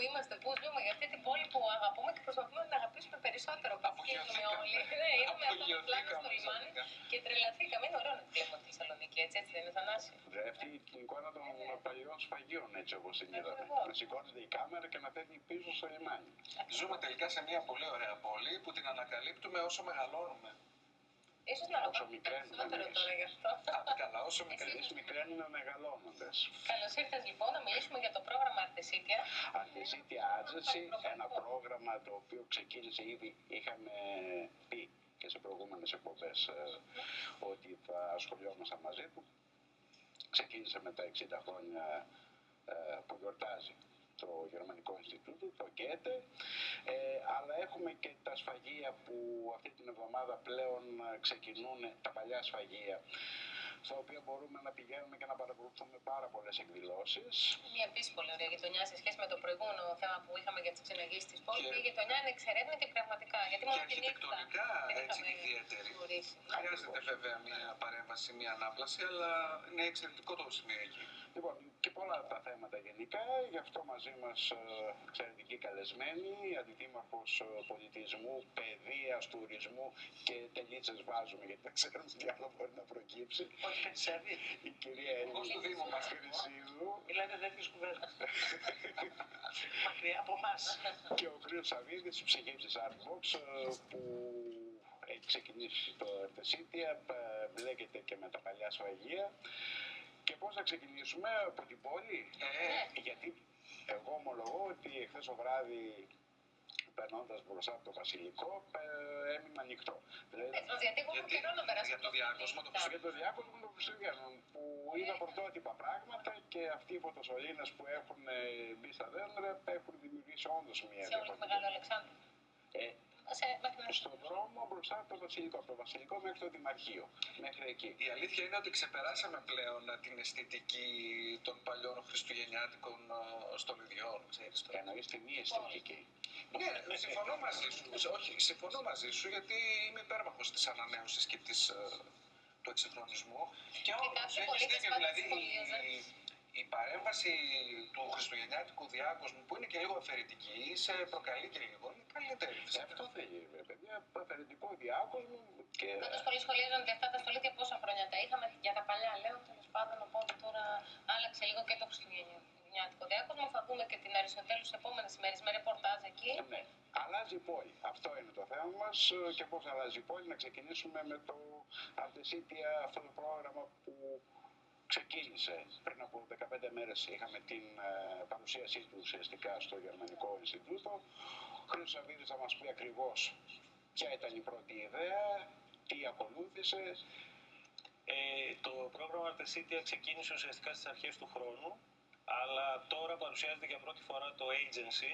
είμαστε, που ζούμε, για αυτή την πόλη που αγαπούμε και προσπαθούμε να την αγαπήσουμε περισσότερο. Παθαίνουμε όλοι. Ναι, είδαμε αυτό το πλάνο στο λιμάνι και τρελαθήκαμε. Είναι ωραίο να τη βλέπουμε τη Θεσσαλονίκη, έτσι δεν είναι, Θανάση? Αυτή την εικόνα των παλιών σφαγείων, έτσι όπως την είδαμε. Να σηκώνεται η κάμερα και να φεύγει πίσω στο λιμάνι. Ζούμε τελικά σε μια πολύ ωραία πόλη που την ανακαλύπτουμε όσο μεγαλώνουμε. Ίσως να ρωτήσουμε περισσότερο τώρα γι' αυτό. Καλά, όσο μικραίνουμε μεγαλώνοντας. Καλώς ήρθες λοιπόν να μιλήσουμε για το πρόγραμμα Αρτεσίτια. Αρτεσίτια Agency, ένα πρόγραμμα το οποίο ξεκίνησε ήδη, είχαμε πει και σε προηγούμενες εκπομπές ότι θα ασχολιόμασταν μαζί του. Ξεκίνησε με τα 60 χρόνια που γιορτάζει το Γερμανικό Ινστιτούτο, το Goethe, αλλά έχουμε και τα σφαγεία που αυτή την εβδομάδα πλέον ξεκινούν, τα παλιά σφαγεία, στα οποία μπορούμε να πηγαίνουμε και να παρακολουθούμε πάρα πολλές εκδηλώσεις. Μια επίσης πολύ ωραία γειτονιά σε σχέση με το προηγούμενο θέμα που είχαμε για τις ξεναγήσεις της πόλης. Η γειτονιά είναι εξερεύνητη πραγματικά. Γιατί και αρχιτεκτονικά έτσι ιδιαίτερη. Χρειάζεται βέβαια μια παρέμβαση, μια ανάπλαση, αλλά είναι εξαιρετικό το σημείο εκεί. Λοιπόν, και πολλά τα θέματα γενικά, γι' αυτό μαζί μας εξαιρετικοί καλεσμένοι, αντιδήμαρχος πολιτισμού, παιδείας, τουρισμού και τελίτσες βάζουμε γιατί δεν ξέρουμε τι άλλο μπορεί να προκύψει. Όχι, περισσεύει. Η κυρία Ελένη Μασχερησίδου. Μιλάτε τέτοιες κουβέντες. Μακριά από εμάς. Και ο κ. Σαββίδης, ψυχή της Artbox, που έχει ξεκινήσει το Αρτεσίτια, μπλέκεται και με τα παλιά σφαγεία. Και πώς θα ξεκινήσουμε από την πόλη, γιατί εγώ ομολογώ ότι εχθές το βράδυ, περνώντας μπροστά από το Βασιλικό, έμεινα ανοιχτό. Γιατί έχουμε καιρό να περάσουμε για το διάκοσμο των Χριστουγέννων, που είδα πρωτότυπα πράγματα και αυτοί οι φωτοσωλήνες που έχουν μπει στα δέντρα έχουν δημιουργήσει όντως μια σε όλο το Μεγάλο Αλεξάνδρου. Στον δρόμο μπροστά από το Βασιλικό, από το Βασιλικό μέχρι το Δημαρχείο, μέχρι εκεί. Η αλήθεια είναι ότι ξεπεράσαμε πλέον την αισθητική των παλιών χριστουγεννιάτικων στολιδιών, ξέρεις τώρα. Εννοείς τη μη αισθητική. Ναι, συμφωνώ μαζί σου. Όχι, συμφωνώ μαζί σου γιατί είμαι υπέρμαχος της ανανέωσης και του εξυγχρονισμού. Και όντως έχεις δίκιο, δηλαδή η παρέμβαση του χριστουγεννιάτικου διάκοσμου που είναι και λίγο αφαιρετική, σε προκαλεί και λίγο, είναι καλύτερη. Αυτό θέλει, παιδιά, αφαιρετικό διάκοσμο. Πάντως πολλοί σχολιάζουν ότι αυτά τα στολίδια πόσα χρόνια τα είχαμε για τα παλιά, λέω τέλος πάντων, οπότε τώρα άλλαξε λίγο και το χριστουγεννιάτικο διάκοσμο. Θα δούμε και την Αριστοτέλου στις επόμενες ημέρες με ρεπορτάζ εκεί. Ναι, αλλάζει η πόλη. Αυτό είναι το θέμα μας και πώς αλλάζει η πόλη. Να ξεκινήσουμε με το Αρτεσίτια, αυτό το πρόγραμμα που ξεκίνησε πριν από 15 μέρες. Είχαμε την παρουσίασή του ουσιαστικά στο Γερμανικό Ινστιτούτο. Ο Χρήστος Σαββίδης θα μας πει ακριβώς ποια ήταν η πρώτη ιδέα, τι ακολούθησε. Το πρόγραμμα Αρτεσίτια ξεκίνησε ουσιαστικά στις αρχές του χρόνου, αλλά τώρα παρουσιάζεται για πρώτη φορά το agency.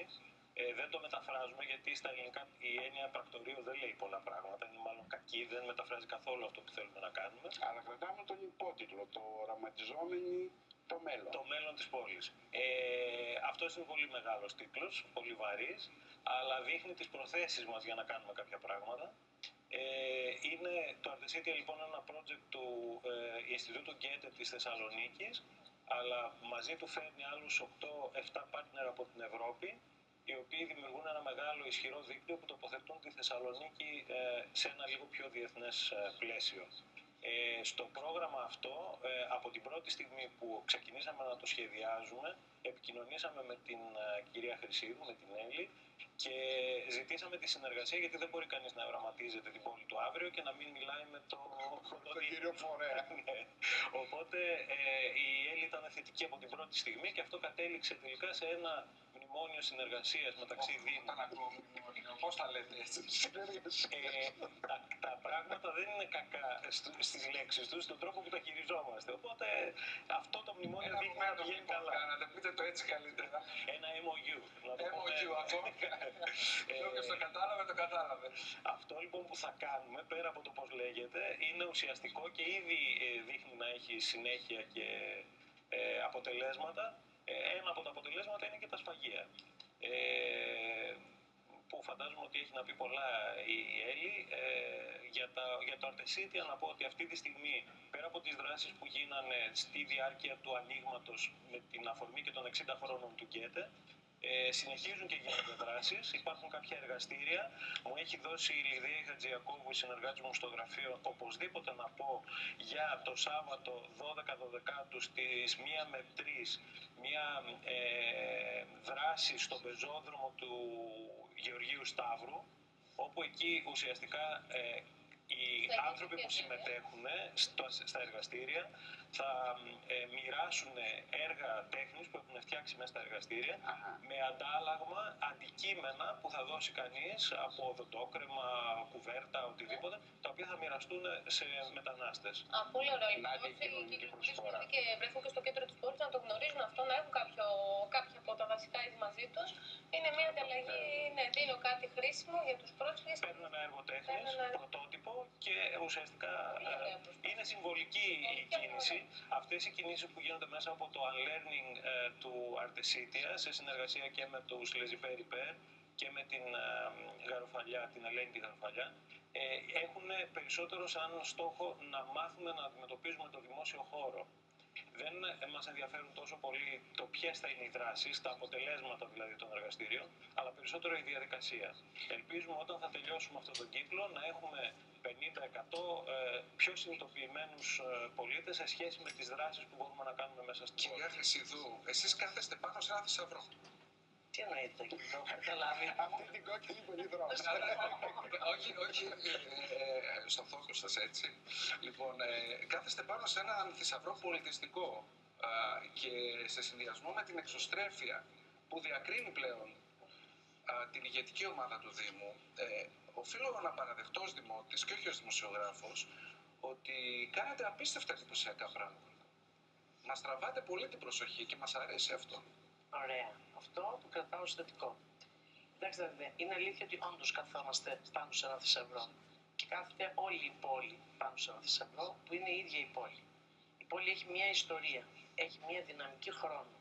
Δεν το μεταφράζουμε γιατί στα ελληνικά η έννοια πρακτορείο δεν λέει πολλά πράγματα, είναι μάλλον κακή, δεν μεταφράζει καθόλου αυτό που θέλουμε να κάνουμε. Αλλά κρατάμε τον υπότιτλο, το οραματιζόμενοι το μέλλον. Το μέλλον της πόλης. Αυτός είναι πολύ μεγάλος τίτλος, πολύ βαρύς, αλλά δείχνει τις προθέσεις μας για να κάνουμε κάποια πράγματα. Το Αρτεσίτια λοιπόν ένα project του Ινστιτούτου Goethe της Θεσσαλονίκης, αλλά μαζί του φέρνει άλλους 8-7 partner από την Ευρώπη, οι οποίοι δημιουργούν ένα μεγάλο ισχυρό δίκτυο που τοποθετούν τη Θεσσαλονίκη σε ένα λίγο πιο διεθνές πλαίσιο. Στο πρόγραμμα αυτό, από την πρώτη στιγμή που ξεκινήσαμε να το σχεδιάζουμε, επικοινωνήσαμε με την κυρία Χρυσίδου, με την Έλλη, και ζητήσαμε τη συνεργασία γιατί δεν μπορεί κανείς να οραματίζεται την πόλη του αύριο και να μην μιλάει με τον κύριο φορέα. Οπότε η Έλλη ήταν θετική από την πρώτη στιγμή και αυτό κατέληξε τελικά σε ένα μνημόνιο συνεργασίας μεταξύ Δήμων. Πώς τα λέτε έτσι? Τα πράγματα δεν είναι κακά στις λέξεις τους, στον τρόπο που τα χειριζόμαστε. Οπότε αυτό το μνημόνιο δείχνει να πηγαίνει καλά. Κάνατε, πείτε το έτσι καλύτερα. Ένα MOU. MOU αυτό. Όποιος το κατάλαβε. Αυτό λοιπόν που θα κάνουμε, πέρα από το πώς λέγεται, είναι ουσιαστικό και ήδη δείχνει να έχει συνέχεια και αποτελέσματα. Ένα από τα αποτελέσματα είναι και τα σφαγεία. Που φαντάζομαι ότι έχει να πει πολλά η Έλλη. Για το Αρτεσίτια να πω ότι αυτή τη στιγμή, πέρα από τις δράσεις που γίνανε στη διάρκεια του ανοίγματος με την αφορμή και των 60 χρόνων του Goethe, Συνεχίζουν και γίνονται δράσεις. Υπάρχουν κάποια εργαστήρια. Μου έχει δώσει η Λιδία Χατζιακόβου, η συνεργάτη μου στο γραφείο, οπωσδήποτε να πω για το Σάββατο 12-12 στις 1 με 3 μια δράση στον πεζόδρομο του Γεωργίου Σταύρου, όπου εκεί ουσιαστικά οι άνθρωποι που συμμετέχουν στα εργαστήρια θα μοιράσουν έργα τέχνης που έχουν φτιάξει μέσα στα εργαστήρια με αντάλλαγμα αντικείμενα που θα δώσει κανείς από οδοντόκρεμα, κουβέρτα, οτιδήποτε, τα οποία θα μοιραστούν σε μετανάστες. Πολύ ωραία. Και βρεθούν και στο κέντρο της πόλης να το γνωρίζουν αυτό, να έχουν κάποια από τα βασικά είδη μαζί τους. Είναι μια ανταλλαγή, δίνω κάτι χρήσιμο για τους πρόσφυγες. Παίρνουν ένα έργο τέχνης, πρωτότυπο, και ουσιαστικά είναι συμβολική η κίνηση. Αυτές οι κινήσεις που γίνονται μέσα από το Unlearning του Artesitia, σε συνεργασία και με τους Λεζιπέρι Πέρ και με την Γαροφαλιά, την Ελένη τη Γαροφαλιά, έχουν περισσότερο σαν στόχο να μάθουμε να αντιμετωπίζουμε το δημόσιο χώρο. Δεν μας ενδιαφέρουν τόσο πολύ το ποιες θα είναι οι δράσεις, τα αποτελέσματα δηλαδή των εργαστήριων, αλλά περισσότερο η διαδικασία. Ελπίζουμε όταν θα τελειώσουμε αυτόν τον κύκλο να έχουμε 50-100 πιο συνειδητοποιημένους πολίτες σε σχέση με τις δράσεις που μπορούμε να κάνουμε μέσα στην πόλη. Κυρία Χρυσίδου, εσείς κάθεστε πάνω σε ένα θησαυρό. Τι εννοείται, δεν έχω καταλάβει. Αυτή την κόκκινη που είναι δρόμος. Όχι στο φόκο σας, έτσι. Λοιπόν, κάθεστε πάνω σε έναν θησαυρό πολιτιστικό και σε συνδυασμό με την εξωστρέφεια που διακρίνει πλέον την ηγετική ομάδα του Δήμου. Οφείλω να παραδεχτώ ως δημότης και όχι ως δημοσιογράφος ότι κάνετε απίστευτα εντυπωσιακά πράγματα. Μας τραβάτε πολύ την προσοχή και μας αρέσει αυτό. Ωραία. Αυτό το κρατάω ως θετικό. Κοιτάξτε, είναι αλήθεια ότι όντως καθόμαστε πάνω σε ένα θησαυρό. Και κάθεται όλη η πόλη πάνω σε ένα θησαυρό που είναι η ίδια η πόλη. Η πόλη έχει μια ιστορία, έχει μια δυναμική χρόνου.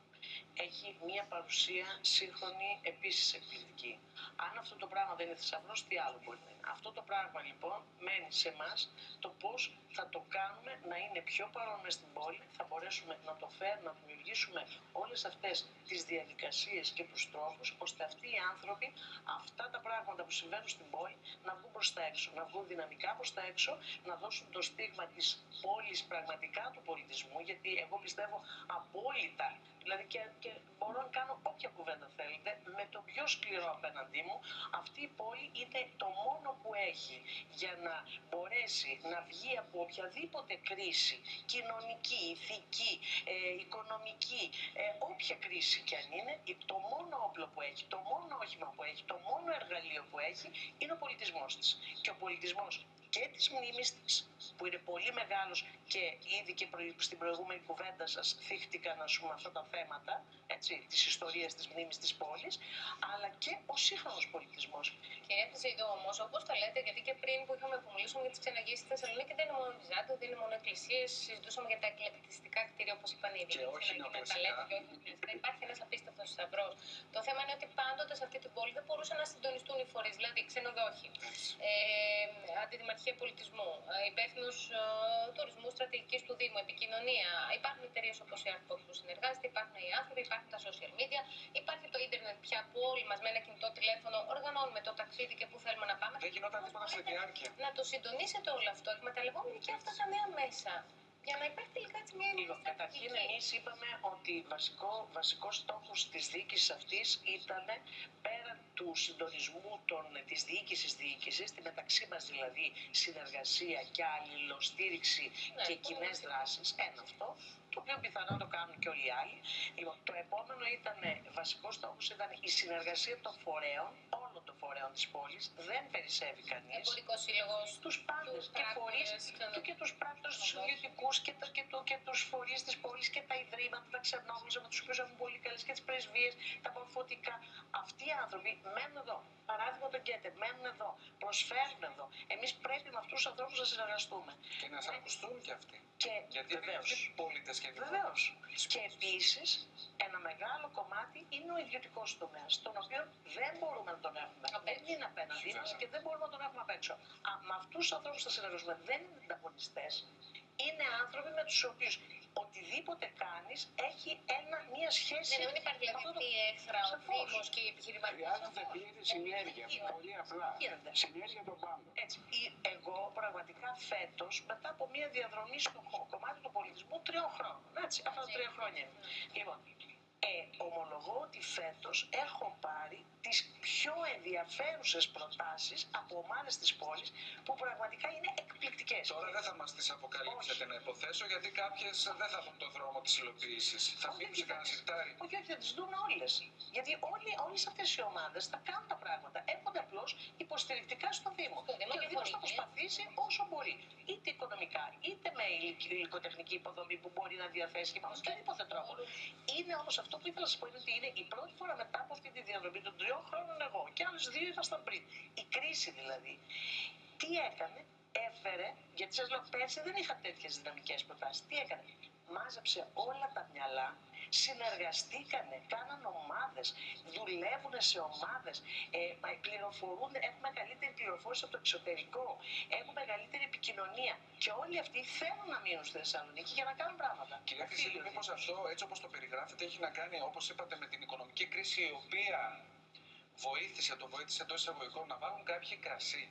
Έχει μια παρουσία σύγχρονη, επίσης εκπληκτική. Αν αυτό το πράγμα δεν είναι θησαυρός, τι άλλο μπορεί να είναι. Αυτό το πράγμα λοιπόν μένει σε εμάς το πώς θα το κάνουμε να είναι πιο παρόν μες στην πόλη, θα μπορέσουμε να το φέρουμε, να δημιουργήσουμε όλες αυτές τις διαδικασίες και τους τρόπους, ώστε αυτοί οι άνθρωποι, αυτά τα πράγματα που συμβαίνουν στην πόλη, να βγουν προς τα έξω, να βγουν δυναμικά προς τα έξω, να δώσουν το στίγμα της πόλης πραγματικά του πολιτισμού, γιατί εγώ πιστεύω απόλυτα. Δηλαδή και μπορώ να κάνω όποια κουβέντα θέλετε, με το πιο σκληρό απέναντί μου, αυτή η πόλη είναι το μόνο που έχει για να μπορέσει να βγει από οποιαδήποτε κρίση, κοινωνική, ηθική, οικονομική, όποια κρίση κι αν είναι, το μόνο όπλο που έχει, το μόνο όχημα που έχει, το μόνο εργαλείο που έχει, είναι ο πολιτισμός της. Και ο πολιτισμός και της μνήμης της, που είναι πολύ μεγάλος και ήδη και στην προηγούμενη κουβέντα σας θίχτηκαν αυτά τα θέματα, έτσι, της ιστορίας της μνήμης της πόλης, αλλά και ο σύγχρονος πολιτισμός. Κυρία Χρυσίδου, όμως, όπως τα λέτε, γιατί και πριν που είχαμε που μιλήσουμε για τις ξεναγήσεις στη Θεσσαλονίκη, δεν είναι μόνο Βυζάντιο, δεν είναι μόνο εκκλησίες, συζητούσαμε για τα εκλεκτιστικά κτίρια όπως είπαν ήδη. Και όχι νεοκλασικά. Υπάρχει ένας απίστευτος θησαυρός. Το θέμα είναι ότι πάντοτε σε αυτή την πόλη δεν μπορούσαν να συντονιστούν οι φορείς, δηλαδή ξενοδόχοι, αντιδημαρχία πολιτισμού, υπεύθυνους τουρισμού, στρατηγικής του Δήμου, επικοινωνία. Υπάρχουν εταιρείες όπως η Artbox που συνεργάζεται, υπάρχουν οι άνθρωποι, υπάρχουν τα social media, υπάρχει το ίντερνετ πια που όλοι μας με ένα κινητό τηλέφωνο οργανώνουμε το ταξίδι και πού θέλουμε να πάμε. Δεν γινόταν τίποτα σε διάρκεια. Να το συντονίσετε όλο αυτό, εκμεταλλευόμενοι και αυτά τα νέα μέσα. Για να υπάρχει τελικά έτσι μια Λοιπόν, καταρχήν εμείς είπαμε ότι βασικός στόχος της διοίκησης αυτής ήταν πέραν του συντονισμού της διοίκησης, τη μεταξύ μας δηλαδή συνεργασία και αλληλοστήριξη και κοινές δράσεις, ένα αυτό, το οποίο πιθανόν το κάνουν και όλοι οι άλλοι. Λοιπόν, το επόμενο βασικός στόχος ήταν η συνεργασία των φορέων, όλων των φορέων της πόλης, δεν περισσεύει κανείς. Εμπορικός σύλλογος, τους πάντες και φορείς και τους πράκτορες, τους ιδιωτικούς και τους φορείς της πόλης και τα ιδρύματα, τα ξενόγλωσσα με τους οποίους έχουν πολύ καλές και τις πρεσβείες, τα μορφωτικά. Αυτοί οι άνθρωποι μένουν εδώ. Παράδειγμα τον Γκέτε, μένουν εδώ, προσφέρουν εδώ. Εμείς πρέπει με αυτούς τους ανθρώπους να συνεργαστούμε. Και να ακουστούν κι αυτοί. Γιατί βεβαίως. είναι πολίτες και Βεβαίως. Και επίσης ένα μεγάλο κομμάτι είναι ο ιδιωτικός τομέας, τον οποίο δεν μπορούμε να τον έχουμε. Δεν είναι απέναντί μας και δεν μπορούμε να τον έχουμε απ' έξω. Με αυτούς τους ανθρώπους θα συνεργαστούμε. Δεν είναι ανταγωνιστές. Είναι άνθρωποι με τους οποίους οτιδήποτε κάνεις έχει μία σχέση. Ναι, δεν υπάρχει δηλαδή αυτή η έξτρα, ο Δήμος και η επιχειρηματική. Χρειάζεται πλήρη συνέργεια. Πολύ απλά. Συνέργεια των πάντων. Έτσι. Εγώ πραγματικά φέτος, μετά από μία διαδρομή στο κομμάτι του πολιτισμού 3 χρόνων. Έτσι, αυτά τα 3 χρόνια. Λοιπόν, ομολογώ ότι φέτος έχω πάρει τις πιο ενδιαφέρουσες προτάσεις από ομάδες της πόλης που πραγματικά είναι εκπληκτικές. Τώρα δεν θα μας τις αποκαλύψετε να υποθέσω, γιατί κάποιες δεν θα δουν το δρόμο της υλοποίησης. Θα μείνουν σε κανένα σιρτάρι. Όχι, θα τις δούμε όλες. Γιατί όλες αυτές οι ομάδες θα κάνουν τα πράγματα. Έρχονται απλώς υποστηρικτικά στο Δήμο. Και ο Δήμος θα προσπαθήσει όσο μπορεί. Είτε οικονομικά, είτε με υλικοτεχνική υποδομή που μπορεί να διαθέσει και με οποιοδήποτε τρόπο. Είναι όμως αυτό που ήθελα να σας πω, είναι ότι είναι η πρώτη φορά μετά από αυτή τη διαδρομή των 3 χρόνων εγώ και άλλες 2 ήμασταν πριν. Η κρίση δηλαδή. Τι έκανε, έφερε, γιατί σας λέω πέρσι δεν είχα τέτοιες δυναμικές προτάσεις. Τι έκανε, μάζεψε όλα τα μυαλά, συνεργαστήκανε, κάναν ομάδες, δουλεύουν σε ομάδες, πληροφορούν, έχουν μεγαλύτερη πληροφόρηση από το εξωτερικό, έχουν μεγαλύτερη επικοινωνία και όλοι αυτοί θέλουν να μείνουν στη Θεσσαλονίκη για να κάνουν πράγματα. Κυρία Χρυσίλη, μήπως αυτό έτσι όπως το περιγράφετε έχει να κάνει, όπως είπατε, με την οικονομική κρίση η οποία βοήθησε εντός εισαγωγικών να βάλουν κάποιοι κρασί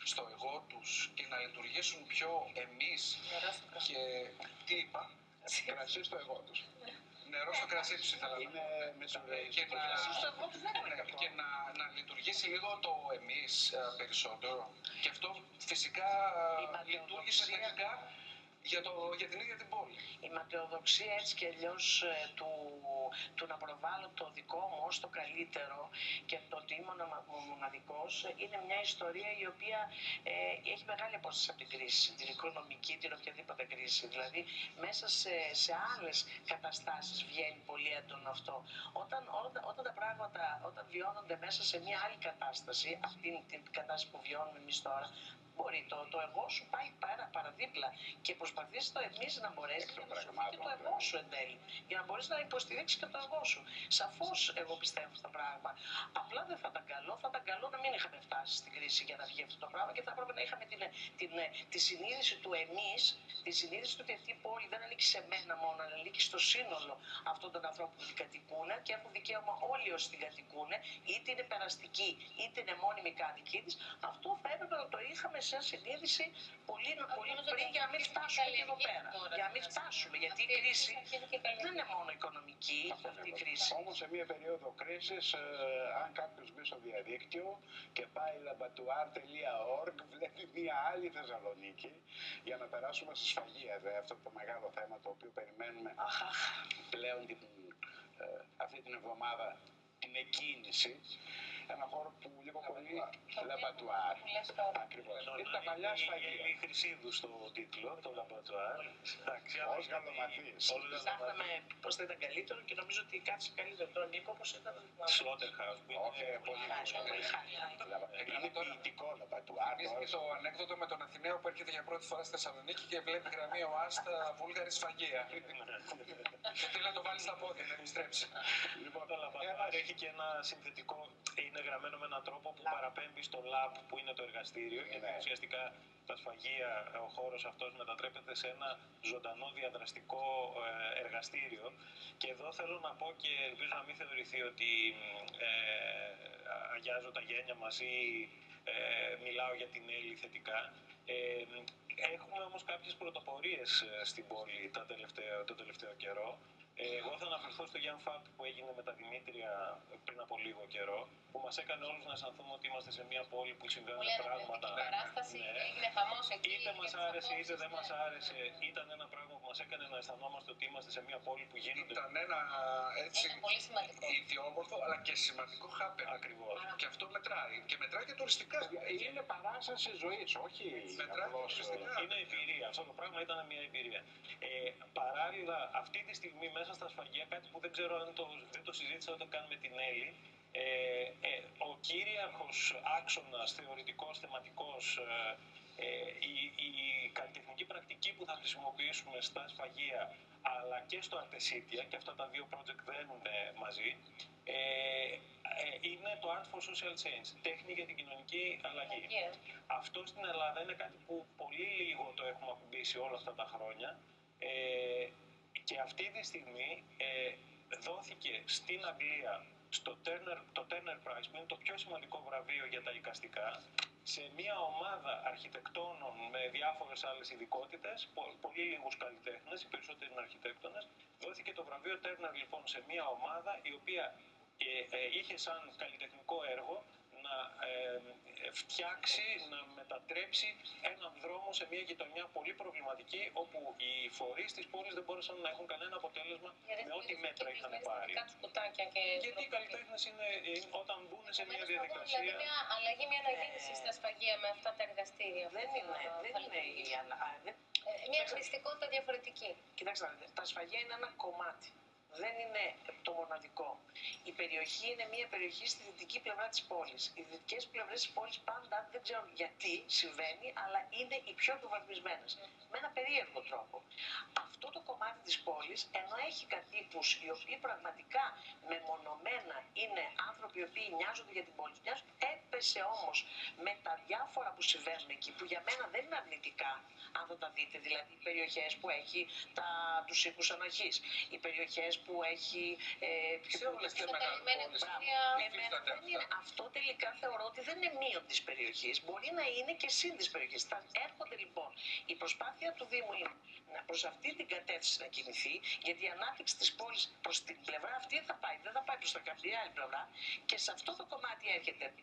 στο εγώ τους και να λειτουργήσουν πιο εμείς και τι είπα, Κρασί στο εγώ τους. νερό στο κρασί τους ήθελα να πω. Και να λειτουργήσει λίγο το εμείς περισσότερο. Και αυτό φυσικά λειτουργήσε τελικά για την ίδια την πόλη. Η ματαιοδοξία έτσι και αλλιώς του να προβάλλω το δικό μου ως το καλύτερο και το ότι είμαι ο μοναδικός είναι μια ιστορία η οποία έχει μεγάλη απόσταση από την κρίση, την οικονομική, την οποιαδήποτε κρίση. Δηλαδή μέσα σε άλλες καταστάσεις βγαίνει πολύ έντονο αυτό. Όταν τα πράγματα, όταν βιώνονται μέσα σε μια άλλη κατάσταση, αυτή την κατάσταση που βιώνουμε εμείς τώρα, μπορεί το εγώ σου πάει παραδίπλα και προσπαθείς το εμείς να μπορέσει να σου φύγει το εγώ σου εν τέλει, για να μπορείς να υποστηρίξεις και το εγώ σου. Σαφώς εγώ πιστεύω στα πράγματα. Απλά δεν θα ήταν καλό, θα ήταν καλό να μην είχαμε φτάσει στην κρίση για να βγει αυτό το πράγμα και θα έπρεπε να είχαμε τη συνείδηση του εμείς, τη συνείδηση του ότι αυτή η πόλη δεν ανήκει σε μένα μόνο, αλλά ανήκει στο σύνολο αυτών των ανθρώπων που την κατοικούν και έχουν δικαίωμα όλοι όσοι την κατοικούν, είτε είναι περαστικοί είτε είναι μόνιμοι κάτοικοι της. Αυτό θα έπρεπε να το είχαμε σε συνείδηση πολύ πριν για να μην φτάσουμε και εδώ πέρα. Για να μην φτάσουμε, γιατί η κρίση δεν είναι μόνο οικονομική αυτή η κρίση. Όμως σε μια περίοδο κρίσης, αν κάποιος μπει στο διαδίκτυο και πάει laboratoire.org, βλέπει μια άλλη Θεσσαλονίκη για να περάσουμε στη σφαγεία. Αυτό το μεγάλο θέμα το οποίο περιμένουμε πλέον αυτή την εβδομάδα, την εκκίνηση. Ένα χώρο που λίγο πολύ λαμπατουάρ. Ακριβώς. Είναι τα παλιά σφαγεία. Η Χρυσίδου στο τίτλο, το λαμπατουάρ. Ως γαλομαθής. Ψάχναμε πώς θα ήταν καλύτερο και νομίζω ότι κάτσε καλύτερο τώρα Νίκο όπως ήταν. Slaughterhouse. Όχι, πολύ είναι ποιητικό λαμπατουάρ. Και το ανέκδοτο με τον Αθηναίο που έρχεται για πρώτη φορά στη Θεσσαλονίκη και βλέπει γραμμή ΟΑΣΤΑ βούλγαρη σφαγεία. Και θέλει να το βάλει στα πόδια, να επιστρέψει. Λοιπόν, το λαμπατουάρ έχει και ένα συνθετικό. Είναι γραμμένο με έναν τρόπο που παραπέμπει στο lab που είναι το εργαστήριο, γιατί ουσιαστικά τα σφαγεία, ο χώρος αυτός μετατρέπεται σε ένα ζωντανό διαδραστικό εργαστήριο. Και εδώ θέλω να πω και ελπίζω να μην θεωρηθεί ότι αγιάζω τα γένια μας ή μιλάω για την Έλλη θετικά. Έχουμε όμως κάποιες πρωτοπορίες στην πόλη το τελευταίο καιρό. Εγώ θα αναφερθώ στο Young Fab που έγινε με τα Δημήτρια πριν από λίγο καιρό, που μας έκανε όλους να αισθανθούμε ότι είμαστε σε μια πόλη που συμβαίνουν πράγματα. Η παράσταση έγινε χαμός εκεί. Είτε μας άρεσε είτε δεν μας άρεσε, ήταν ένα πράγμα που μας έκανε να αισθανόμαστε ότι είμαστε σε μια πόλη που γίνονται. Ήταν ένα έτσι πολύ σημαντικό. ιδιόμορφο αλλά και σημαντικό χάπερ. Ακριβώς. Και αυτό μετράει. Και μετράει και τουριστικά. Είναι παράσταση ζωής, όχι απλώς. Είναι εμπειρία. Αυτό το πράγμα ήταν μια εμπειρία. Παράλληλα, αυτή τη στιγμή μέσα στα σφαγεία, κάτι που δεν ξέρω αν δεν το συζήτησα όταν κάνουμε την Έλλη, ο κύριαρχος άξονας, θεωρητικός, θεματικός, η καλλιτεχνική πρακτική που θα χρησιμοποιήσουμε στα σφαγεία αλλά και στο Αρτεσίτια, και αυτά τα δύο project δένουν μαζί, είναι το Art for Social Change, τέχνη για την κοινωνική αλλαγή. Αυτό στην Ελλάδα είναι κάτι που πολύ λίγο το έχουμε ακουμπήσει όλα αυτά τα χρόνια. Και αυτή τη στιγμή δόθηκε στην Αγγλία το Turner Prize, που είναι το πιο σημαντικό βραβείο για τα εικαστικά, σε μια ομάδα αρχιτεκτόνων με διάφορες άλλες ειδικότητες, πολύ λίγους καλλιτέχνες, οι περισσότεροι είναι αρχιτέκτονες. Δόθηκε το βραβείο Turner λοιπόν σε μια ομάδα η οποία είχε σαν καλλιτεχνικό έργο να φτιάξει, να μετατρέψει έναν δρόμο σε μια γειτονιά πολύ προβληματική, όπου οι φορείς της πόλης δεν μπόρεσαν να έχουν κανένα αποτέλεσμα με ό,τι μέτρα είχαν πάρει. Γιατί οι καλλιτέχνες όταν μπουν σε μια διαδικασία... Δηλαδή μια αλλαγή, μια ανακαίνιση στα σφαγεία με αυτά τα εργαστήρια. Δεν είναι μια χρηστικότητα διαφορετική. Κοιτάξτε, τα σφαγεία είναι ένα κομμάτι. Δεν είναι το μοναδικό. Η περιοχή είναι μια περιοχή στη δυτική πλευρά της πόλης. Οι δυτικές πλευρές της πόλης πάντα, δεν ξέρω γιατί συμβαίνει, αλλά είναι οι πιο υποβαθμισμένες. Με ένα περίεργο τρόπο. Αυτό το κομμάτι της πόλης, ενώ έχει κατοίκους οι οποίοι πραγματικά μεμονωμένα είναι άνθρωποι οι οποίοι νοιάζονται για την πόλη τους, έπεσε όμως με τα διάφορα που συμβαίνουν εκεί, που για μένα δεν είναι αρνητικά, αν θα τα δείτε. Δηλαδή, οι περιοχές που έχει τους οίκους ανοχής, οι περιοχές που έχει σε όλες τις μεγάλες πόλεις. Αυτό τελικά θεωρώ ότι δεν είναι μείον της περιοχής. Μπορεί να είναι και συν της περιοχής. Θα έρχονται λοιπόν. Η προσπάθεια του Δήμου είναι προς αυτή την κατεύθυνση να κινηθεί, γιατί η ανάπτυξη της πόλης προς την πλευρά αυτή δεν θα πάει προς τα κάποια άλλη πλευρά. Και σε αυτό το κομμάτι έρχεται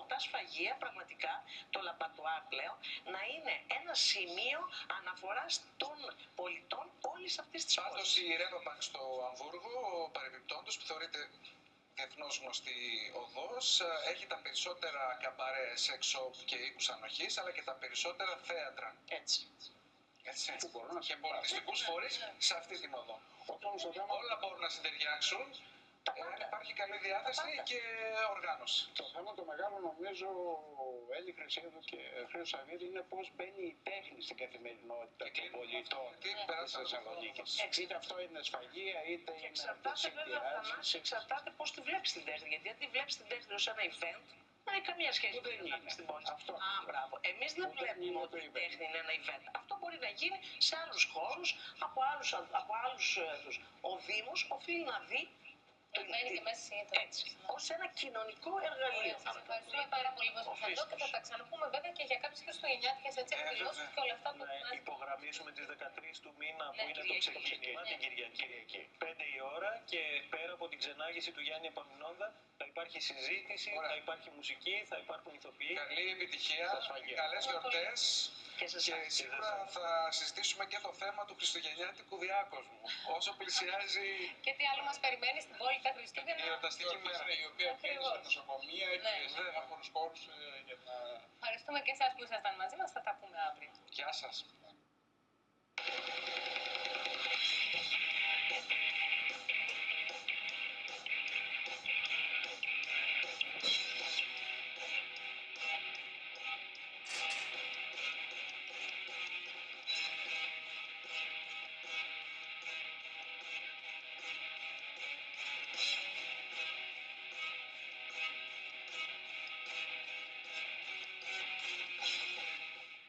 τα σφαγεία, πραγματικά το λαμπατουάρ πλέον, να είναι ένα σημείο αναφοράς των πολιτών όλης αυτής της πόλης. Πάντως η Reeperbahn στο Αμβούργο, παρεμπιπτόντως, που θεωρείται διεθνώς γνωστή οδός, έχει τα περισσότερα καμπαρέ, sex shop και οίκους ανοχής, αλλά και τα περισσότερα θέατρα. Έτσι. Και πολιτιστικούς φορείς σε αυτή την οδό. Όλα μπορούν να συντεριάξουν, εάν υπάρχει καλή διάθεση και οργάνωση. Το θέμα το μεγάλο, νομίζω, Έλλη Χρυσίδου και Χρήστος Σαββίδη, είναι πώς μπαίνει η τέχνη στην καθημερινότητα των πολιτών της Θεσσαλονίκης. Είτε αυτό είναι σφαγεία, είτε είναι συνδυάσεις. Εξαρτάται πώς τη βλέπεις την τέχνη. Γιατί αν τη βλέπεις την τέχνη ως ένα event, δεν έχει καμία σχέση με την τέχνη στην πόλη. Μπράβο. Εμείς δεν βλέπουμε ότι η τέχνη είναι ένα event. Αυτό μπορεί να γίνει σε άλλους χώρους, από άλλους ο Δήμος οφείλει να δει έτσι, ως ένα κοινωνικό εργαλείο. Σας ευχαριστούμε πάρα πολύ που ήσασταν εδώ και θα τα ξαναπούμε βέβαια και για κάποιες χριστουγεννιάτικες εκδηλώσεις και όλα αυτά που να υπογραμμίσουμε τις 13 του μήνα που είναι το ξεκίνημα, την Κυριακή. 5 η ώρα, και πέρα από την ξενάγηση του Γιάννη Επαμεινώντα θα υπάρχει συζήτηση, θα υπάρχει μουσική, θα υπάρχουν ηθοποιοί. Καλή επιτυχία, καλές γιορτές. Και σίγουρα θα συζητήσουμε και το θέμα του χριστουγεννιάτικου διάκοσμου. Όσο πλησιάζει. Και τι άλλο μας περιμένει στην πόλη τα Χριστούγεννα. Η εορταστική μέρα, η οποία πηγαίνει στα νοσοκομεία και σε διάφορους χώρους για να. Ευχαριστούμε και εσάς που ήσασταν μαζί μας. Θα τα πούμε αύριο. Γεια σας.